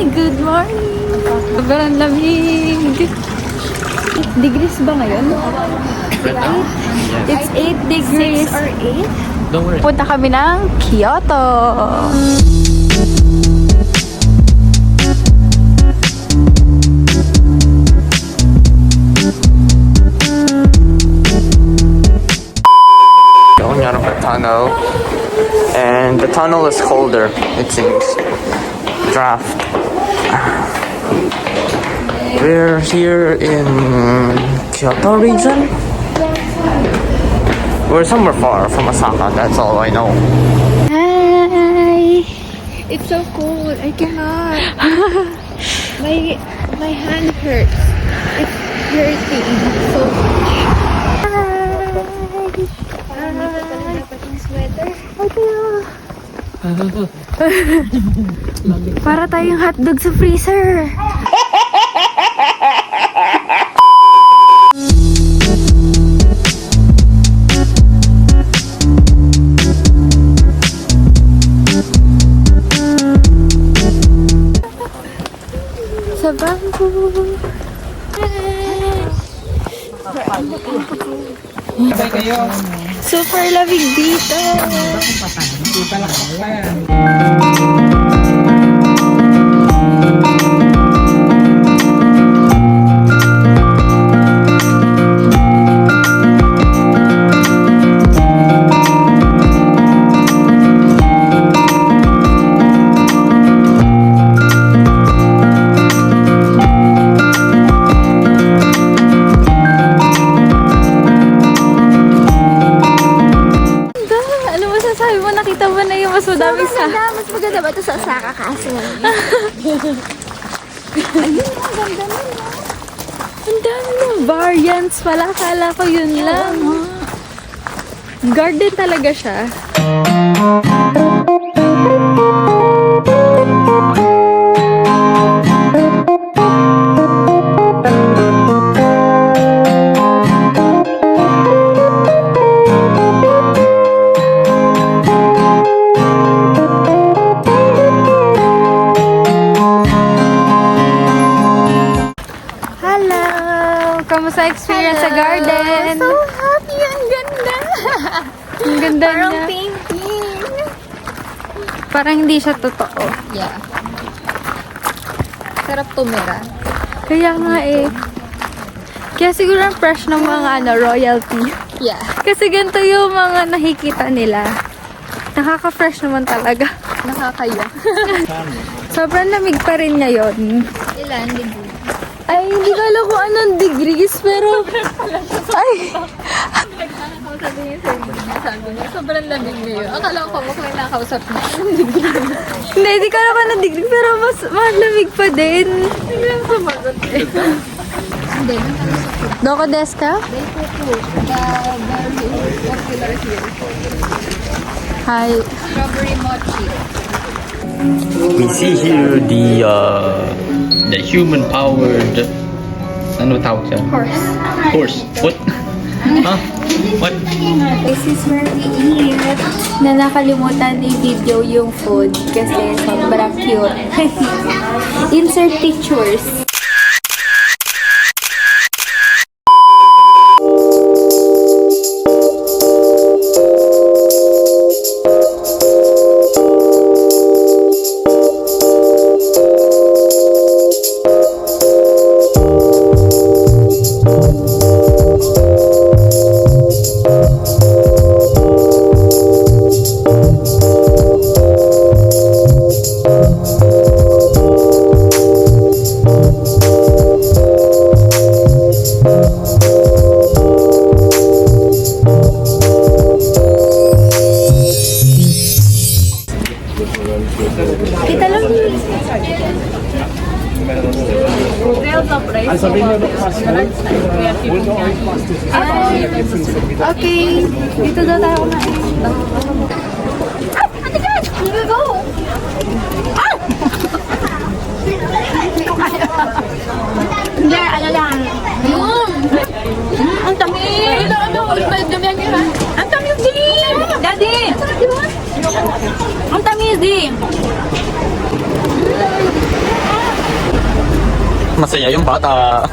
Good morning! Sobrang lamig! 8 degrees ba ngayon? It's 8 degrees. 6 or 8? Don't worry. Punta kami ng Kyoto! Going out of a tunnel, and the tunnel is colder, it seems. Draft. We're here in Kyoto region. We're somewhere far from Osaka, that's all I know. Hi! It's so cold. I cannot. my hand hurts. It's hurting so much. Para tayong hotdog sa freezer. Sa bangko. Super lamig dito. Nakita mo na yung mas madaming sa... Mas maganda ba ito sa Osaka kaso? Ayun, ang ganda nun. Ang dami ng variants pala. Akala ko yun lang. Garden talaga siya. Kamusta experience sa garden? So happy! Ang ganda! Ang ganda Parang niya. painting! Parang hindi siya totoo. Yeah. Sarap tumira. Kaya nga eh. Kaya siguro ang fresh ng mga royalty. Yeah. Kasi ganito yung mga nakikita nila. Nakaka-fresh naman talaga. Nakakaya. Sobrang lamig pa rin ngayon. Ilan degree? Ay, hindi ko alam kung anong degrees, pero... Ay! Sabi niya sabi niya, sobrang lamig ngayon. Akala ko ako yung nakausap niya. Hindi ko alam kung anong degree, pero mas malamig pa din. Hindi lang sumagot eh. Hindi, nakausap ko. Doko desu ka? They put the very popular here. Hi. Strawberry mochi. We see here the human-powered... Ano tawag siya? Horse. Horse. What? Huh? What? This is where we eat. Na nakalimutan i-video yung food kasi sobrang cute. Insert pictures. Kita lang yun. Okay, dito daw tayo kumain. Ate guys, here we go! Hindi, ano lang. Ang tamis! Ang tamis din! Daddy! Ang tamis din! masaya yung bata.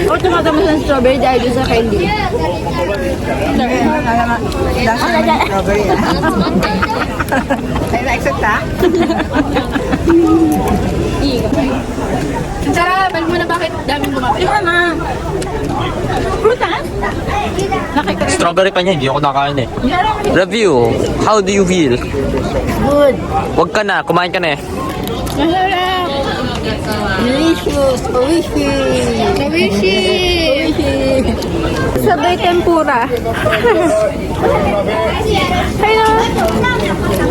O, tumatamas ng strawberry dahil doon sa candy. Strawberry Ay, na-accept ha? Sarap! Alam mo na bakit daming bumabalik? Ikaw na! Prutas? Strawberry pa niya, hindi ako nakain eh. Review, how do you feel? Good! Wag ka na, kumain ka na eh. Masarap! Delicious! Oishi! Kawishi! Sabay tempura. Hello!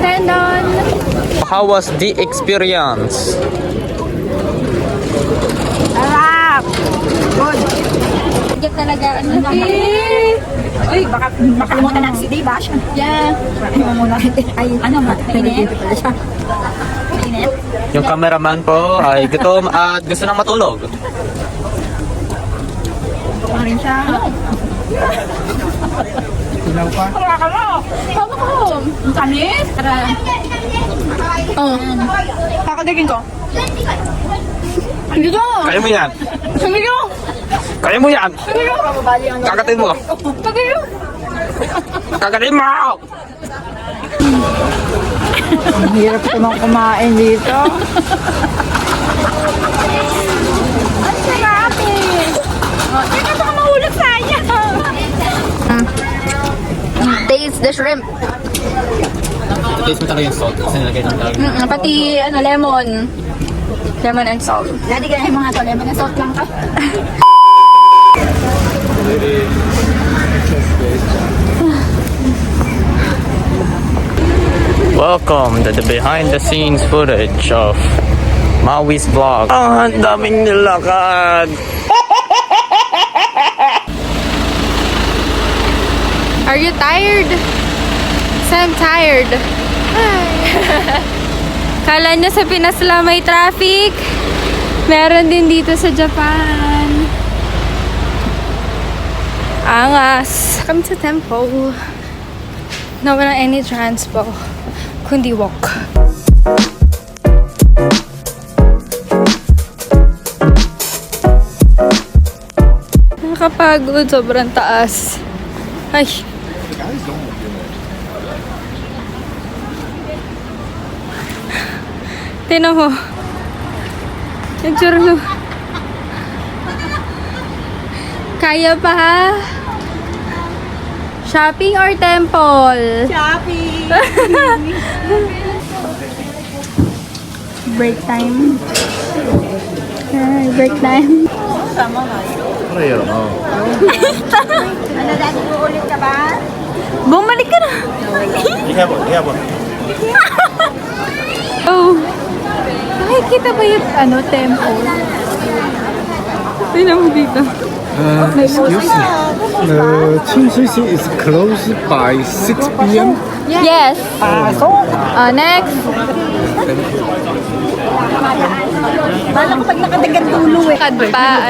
Tendon! How was the experience? Sarap! Good! Hindi talaga. Uy, baka makalimutan natin si Dave, siya. Yeah. Ay, ano, pinigil pala siya. Pinit? Yung cameraman po ay gutom at gusto nang matulog. Ano rin siya? Ilaw pa? Tama ko. Ang tamis? Oh. Kakadagin ko. Dito! Kaya mo yan! Sumiyo! Kaya mo yan! Kagatin mo! Pagayo! Kagatin mo! Ang hirap ko nang kumain dito. Ang sarap eh! Hindi ka baka mahulog sayang! Taste the shrimp. Taste mo talaga yung salt kasi nilagay ng talaga. Pati ano, lemon. Lemon and salt. Dati ka na yung mga to, lemon and salt lang ka. Welcome to the behind the scenes footage of Maui's vlog. Ang daming nilakad! Are you tired? So I'm tired. Kala nyo sa Pinas lang may traffic? Meron din dito sa Japan. Angas. Come to temple. No, walang any transpo. Kundi walk. Nakakapagod. Sobrang taas. Ay. Tinan mo. Yung tsura mo. Kaya pa ha? Shopping or temple? Shopping! Break time. Break time. Ano, dati uulit ka ba? Bumalik ka na. Oh. Nakikita ba yung temple? Tingnan mo dito. Excuse me. Qing Sushi is closed by 6 p.m. Yes. Next. Bala ko pag nakadagan tulo eh. Kad pa,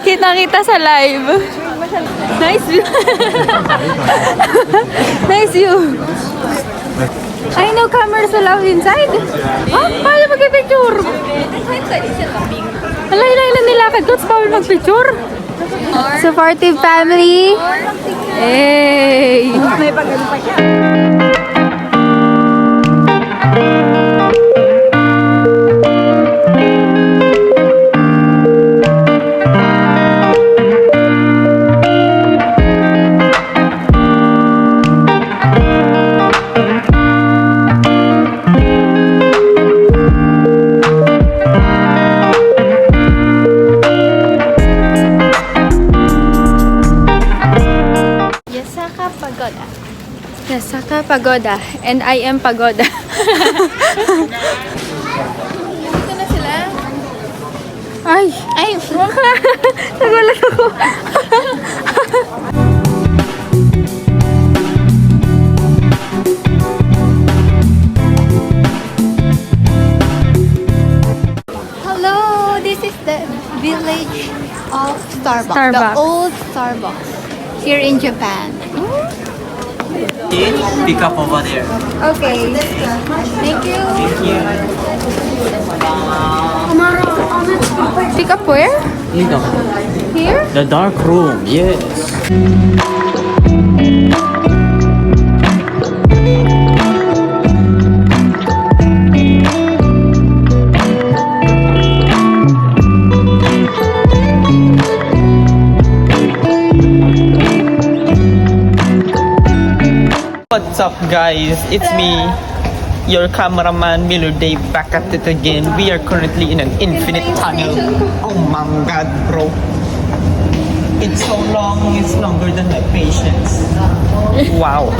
Kita-kita sa live. Nice view. Nice view. I know cameras allowed inside. Oh, paano mag-picture? Wala, ilan nilakad ko. Bawal mag-picture. Supportive family. Hey. May pagano pa siya. Yasaka Pagoda. And I am Pagoda. Dito na sila. Ay! Nagulat ako. Hello, this is the village of Starbucks. Starbucks. The old Starbucks here in Japan. Pick up over there. Okay. Thank you. Pick up where? Here? The dark room, yes. What's up guys, it's me, your cameraman Miller Dave, back at it again. We are currently in an infinite tunnel. Oh my god bro. It's so long, it's longer than my patience. Wow.